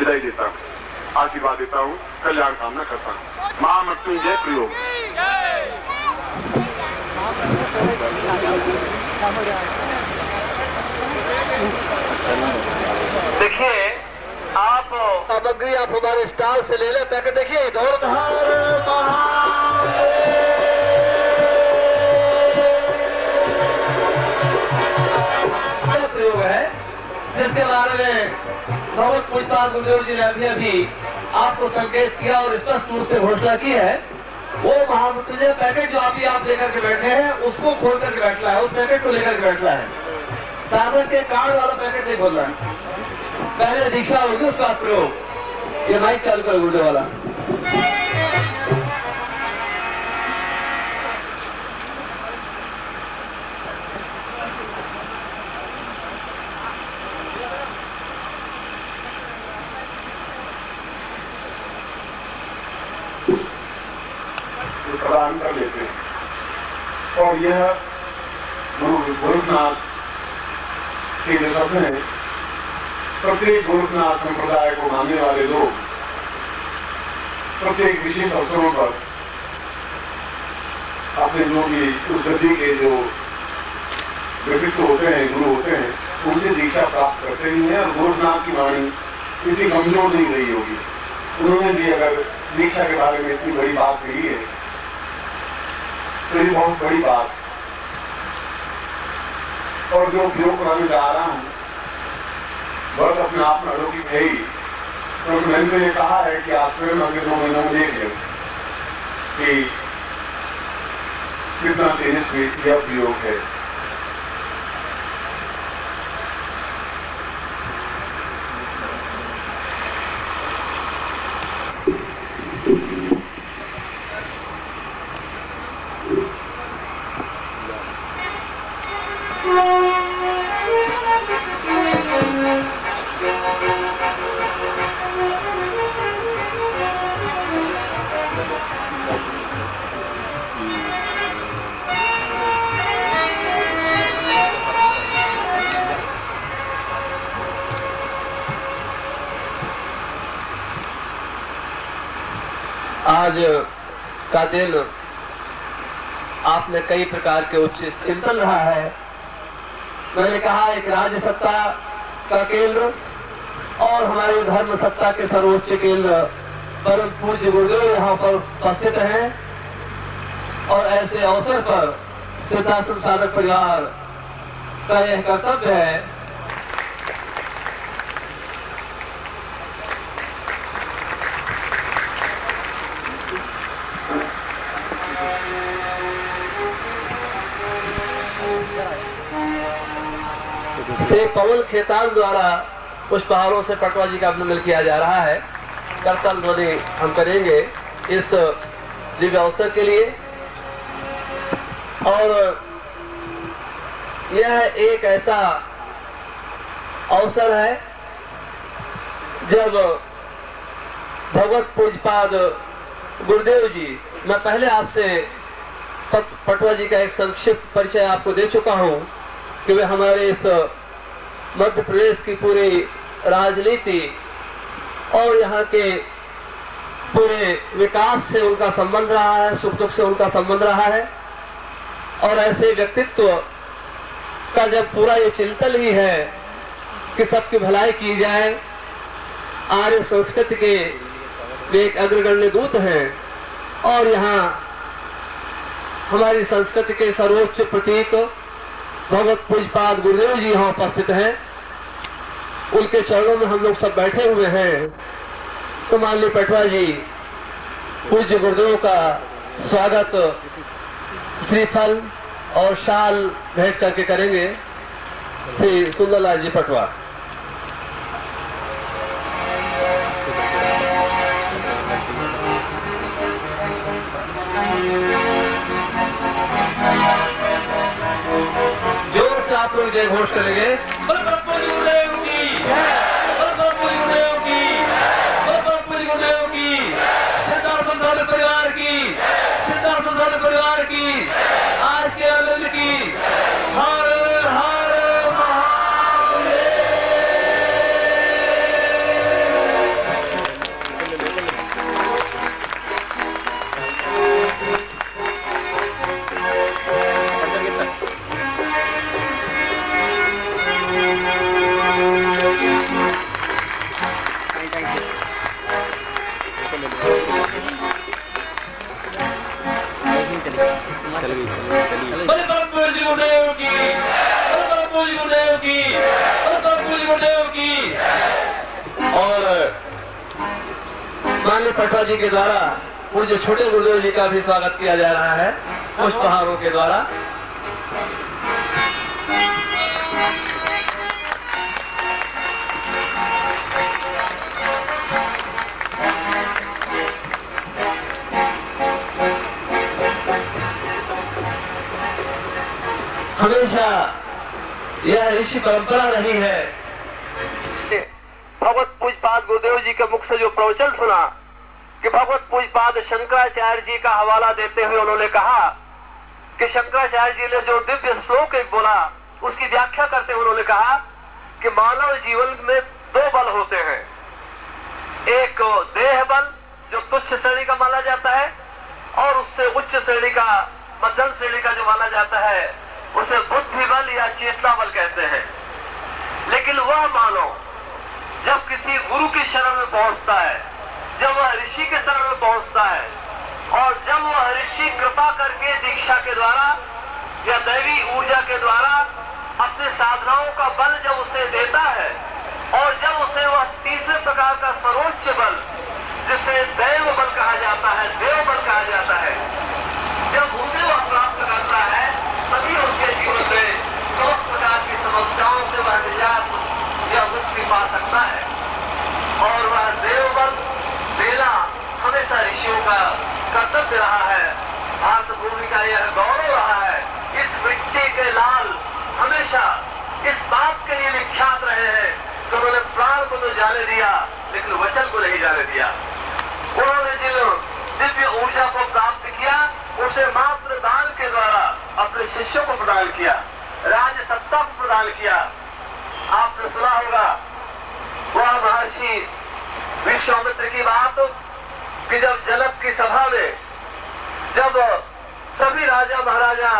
विदाई देता हूँ, आशीर्वाद देता हूँ, कल्याण कामना करता हूँ। महामृत्युंजय प्रयोग। देखिए, आप सामग्री आप हमारे स्टॉल से ले लें। पैकेट देखिए, प्रयोग है जिसके बारे में भगवत पूजपाद गुरुदेव जी ने अभी आपको संकेत किया और स्पष्ट रूप से घोषणा की है। वो महामृत्युंजय पैकेट जो अभी आप लेकर के बैठे हैं उसको खोल करके बैठना है, उस पैकेट को लेकर के बैठना है। साधन के कार्ड वाला पैकेट नहीं खोलना है। पहले दीक्षा होगी उसका प्रयोग। ये माइक चालू करो गुरुदेव वाला। प्रदान कर लेते हैं और यह गोरखनाथ के जो शब्द हैं, प्रत्येक गोरखनाथ संप्रदाय को मानने वाले लोग प्रत्येक विशेष अवसरों पर अपने जो भी उस गद्दी के जो व्यक्तित्व होते हैं, गुरु होते हैं, उनसे दीक्षा प्राप्त करते ही हैं। और गोरखनाथ की वाणी इतनी कमजोर नहीं रही होगी। उन्होंने भी अगर दीक्षा के बारे में इतनी बड़ी बात कही है तो ये बहुत बड़ी बात। और जो प्रयोग कराने जा रहा हूं वह तो अपने आप में अलौकिक है ही। तो मैंने ये कहा है कि आप स्वयं अगले 2 महीनों में देख लें कि कितना तेजस्वी यह प्रयोग है। आज का दिन आपने कई प्रकार के उच्च चिंतन रहा है। मैंने कहा एक राज्य सत्ता का केंद्र और हमारी धर्म सत्ता के सर्वोच्च केंद्र परम पूज्य गुरुदेव यहाँ पर उपस्थित हैं और ऐसे अवसर पर सिद्धाश्रम साधक परिवार का यह कर्तव्य है से पवन खेतान द्वारा पुष्पहारों से पटवा जी का अभिनंदन किया जा रहा है। करतल ध्वनि हम करेंगे इस दिव्य अवसर के लिए। और यह एक ऐसा अवसर है जब भगवत पूजपाद गुरुदेव जी, मैं पहले आपसे पटवा जी का एक संक्षिप्त परिचय आपको दे चुका हूं कि वे हमारे इस मध्य प्रदेश की पूरी राजनीति और यहाँ के पूरे विकास से उनका संबंध रहा है, सुख दुख से उनका संबंध रहा है। और ऐसे व्यक्तित्व का जब पूरा ये चिंतन ही है कि सबकी भलाई की जाए, आर्य संस्कृति के वे एक अग्रगण्य दूत हैं और यहाँ हमारी संस्कृति के सर्वोच्च प्रतीक भगवत पूजपाद गुरुदेव जी यहाँ उपस्थित हैं। उनके चरणों में हम लोग सब बैठे हुए हैं। तो माननीय पटवा जी पूज्य गुरुदेव का स्वागत श्रीफल और शाल भेंट करके करेंगे। श्री सुंदरलाल जी पटवा। जोर से आप लोग जय घोष करेंगे। परिवार की, सिद्धार्थ परिवार की, आज के आनंद की। हर हर महादेव। माननीय पटवा जी के द्वारा पूज्य छोटे गुरुदेव जी का भी स्वागत किया जा रहा है पुष्पहारों के द्वारा। हमेशा यह ऋषि परंपरा रही है। भगवत पूज्यपाद गुरुदेव जी के मुख से जो प्रवचन सुना कि भगवत पूज्यपाद शंकराचार्य जी का हवाला देते हुए उन्होंने कहा कि शंकराचार्य जी ने जो दिव्य श्लोक एक बोला उसकी व्याख्या करते हुए उन्होंने कहा कि मानव जीवन में दो बल होते हैं, एक देह बल जो तुच्छ श्रेणी का माना जाता है और उससे उच्च श्रेणी का मध्यम श्रेणी का जो माना जाता है उसे बुद्धि बल या चेतना बल कहते हैं। लेकिन वह मानव जब किसी गुरु की शरण में पहुंचता है, जब वह ऋषि के शरण में पहुंचता है और जब वह ऋषि कृपा करके दीक्षा के द्वारा या दैवी ऊर्जा के द्वारा अपने साधनाओं का बल जब उसे देता है और जब उसे वह तीसरे प्रकार का सर्वोच्च बल जिसे दैव बल कहा जाता है, देव बल कहा जाता है, जब उसे वह प्राप्त करता है तभी उसके जीवन में समस्त प्रकार की समस्याओं से वह निजात या मुक्ति पा सकता है। और वह देव बल देना हमेशा ऋषियों का कर्तव्य रहा है, भारत भूमि का यह गौरव रहा है। इस मिट्टी के लाल हमेशा इस बात के लिए विख्यात रहे हैं कि उन्होंने प्राण को तो जाने दिया लेकिन वचन को नहीं जाने दिया। उन्होंने जिन दिव्य ऊर्जा को प्राप्त किया उसे मात्र दान के द्वारा अपने शिष्यों को प्रदान किया, राज सत्ता को प्रदान किया। आपने सुना होगा वह महर्षि विश्वामित्र की बात कि जब जनक की सभा में जब सभी राजा महाराजा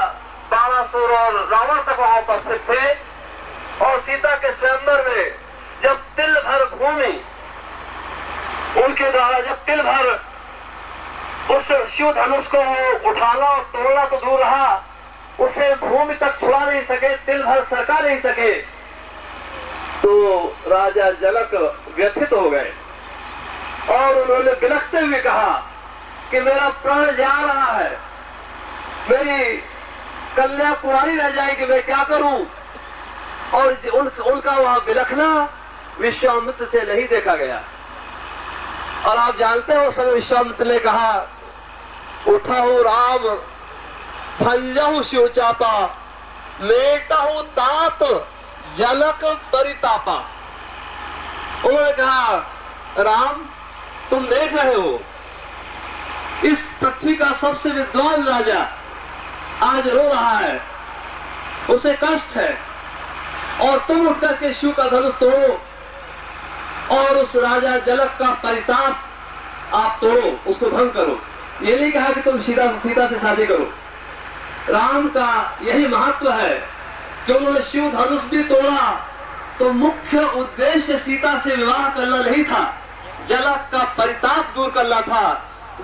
बाणासुर और रावण तक वहां उपस्थित थे और सीता के स्वयंवर में जब तिल भर भूमि उनके द्वारा जब तिल भर उस शिव धनुष को उठाना और तोड़ना तो दूर रहा, उसे भूमि तक छुड़ा नहीं सके, तिल भर सरका नहीं सके, तो राजा जनक व्यथित हो गए और उन्होंने बिलखते हुए कहा कि मेरा प्राण जा रहा है, मेरी कन्या कुंवारी रह जाएगी, मैं क्या करूं। और उनका वह बिलखना विश्वामित्र से नहीं देखा गया। और आप जानते हो समय विश्वामित्र ने कहा उठहु राम भंजहु शिव चापा मेटहु तात जनक परितापा। उन्होंने कहा राम तुम देख रहे हो इस पृथ्वी का सबसे विद्वान राजा आज रो रहा है, उसे कष्ट है और तुम उठ करके शिव का धनुष तोड़ो और उस राजा जनक का परिताप आप तोड़ो, उसको भंग करो। ये नहीं कहा कि तुम सीता से शादी करो। राम का यही महत्व है कि उन्होंने शिव धनुष भी तोड़ा तो मुख्य उद्देश्य सीता से विवाह करना नहीं था, जनक का परिताप दूर करना था,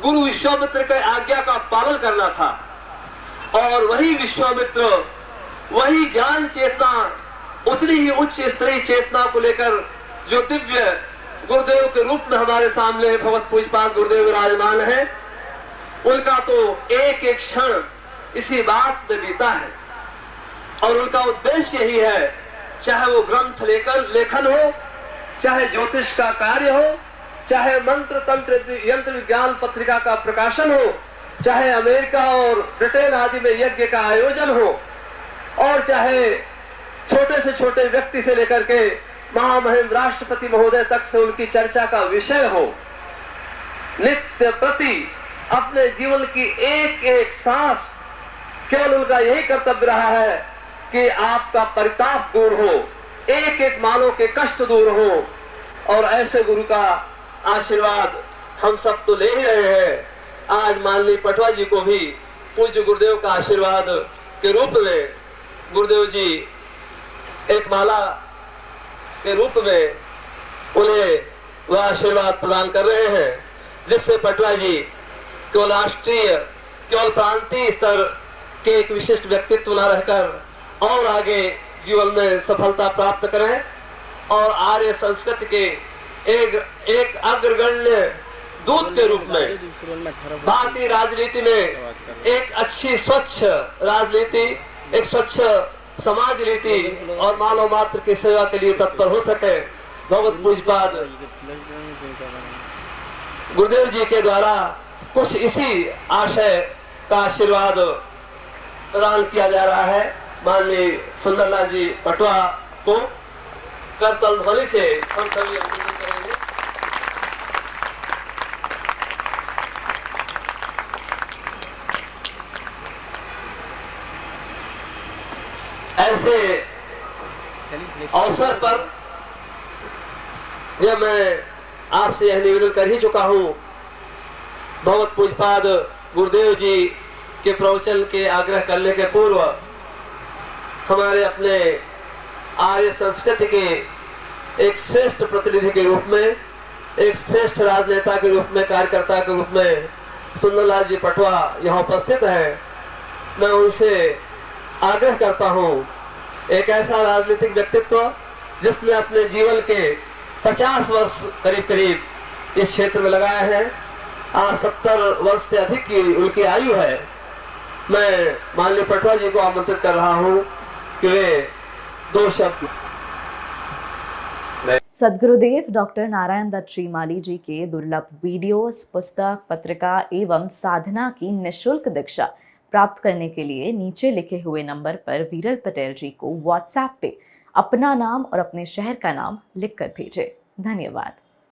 गुरु विश्वामित्र के आज्ञा का पालन करना था। और वही विश्वामित्र वही ज्ञान चेतना उतनी ही उच्च स्तरीय चेतना को लेकर जो दिव्य गुरुदेव के रूप में हमारे सामने भगवत पूज्यपाद गुरुदेव विराजमान है, उनका तो एक एक क्षण इसी बात में बीता है। और उनका उद्देश्य यही है, चाहे वो ग्रंथ लेखन हो, चाहे ज्योतिष का कार्य हो, चाहे मंत्र तंत्र यंत्र विज्ञान पत्रिका का प्रकाशन हो, चाहे अमेरिका और ब्रिटेन आदि में यज्ञ का आयोजन हो, और चाहे छोटे से छोटे व्यक्ति से लेकर के महामहिम राष्ट्रपति महोदय तक से उनकी चर्चा का विषय हो। नित्य प्रति अपने जीवन की एक एक सांस केवल उनका यही कर्तव्य रहा है कि आपका परिताप दूर हो, एक एक मानव के कष्ट दूर हो। और ऐसे गुरु का आशीर्वाद हम सब तो ले ही रहे हैं। आज माननीय पटवा जी को भी पूज्य गुरुदेव का आशीर्वाद के रूप में गुरुदेव जी एक माला के रूप में उन्हें वह आशीर्वाद प्रदान कर रहे हैं, जिससे पटवा जी केवल राष्ट्रीय केवल प्रांतीय स्तर के एक विशिष्ट व्यक्तित्व न रहकर और आगे जीवन में सफलता प्राप्त करें और आर्य संस्कृति के एक अग्रगण्य दूत के रूप में भारतीय राजनीति में एक अच्छी स्वच्छ राजनीति, एक स्वच्छ समाज नीति और मानव मात्र की सेवा के लिए तत्पर हो सके। भगवत पूज्यपाद गुरुदेव जी के द्वारा कुछ इसी आशय का आशीर्वाद प्रदान किया जा रहा है। माननीय सुंदरलाल जी पटवा को करतल ध्वनि से हम सभी अभिनंदन करेंगे। ऐसे अवसर पर जब मैं आपसे यह निवेदन कर ही चुका हूं, भगवत पूज्यपाद गुरुदेव जी के प्रवचन के आग्रह करने के पूर्व हमारे अपने आर्य संस्कृति के एक श्रेष्ठ प्रतिनिधि के रूप में, एक श्रेष्ठ राजनेता के रूप में, कार्यकर्ता के रूप में सुंदरलाल जी पटवा यहाँ उपस्थित है। मैं उनसे आग्रह करता हूँ, एक ऐसा राजनीतिक व्यक्तित्व जिसने अपने जीवन के 50 वर्ष करीब इस क्षेत्र में लगाए हैं, आज 70 वर्ष से अधिक की उनकी आयु है। मैं माननीय पटवा जी को आमंत्रित कर रहा हूँ कि वे 2 शब्द। सद्गुरुदेव डॉक्टर नारायण दत्त श्रीमाली जी के दुर्लभ वीडियोस, पुस्तक, पत्रिका एवं साधना की निःशुल्क दीक्षा प्राप्त करने के लिए नीचे लिखे हुए नंबर पर वीरल पटेल जी को व्हाट्सएप पे अपना नाम और अपने शहर का नाम लिखकर भेजें। धन्यवाद।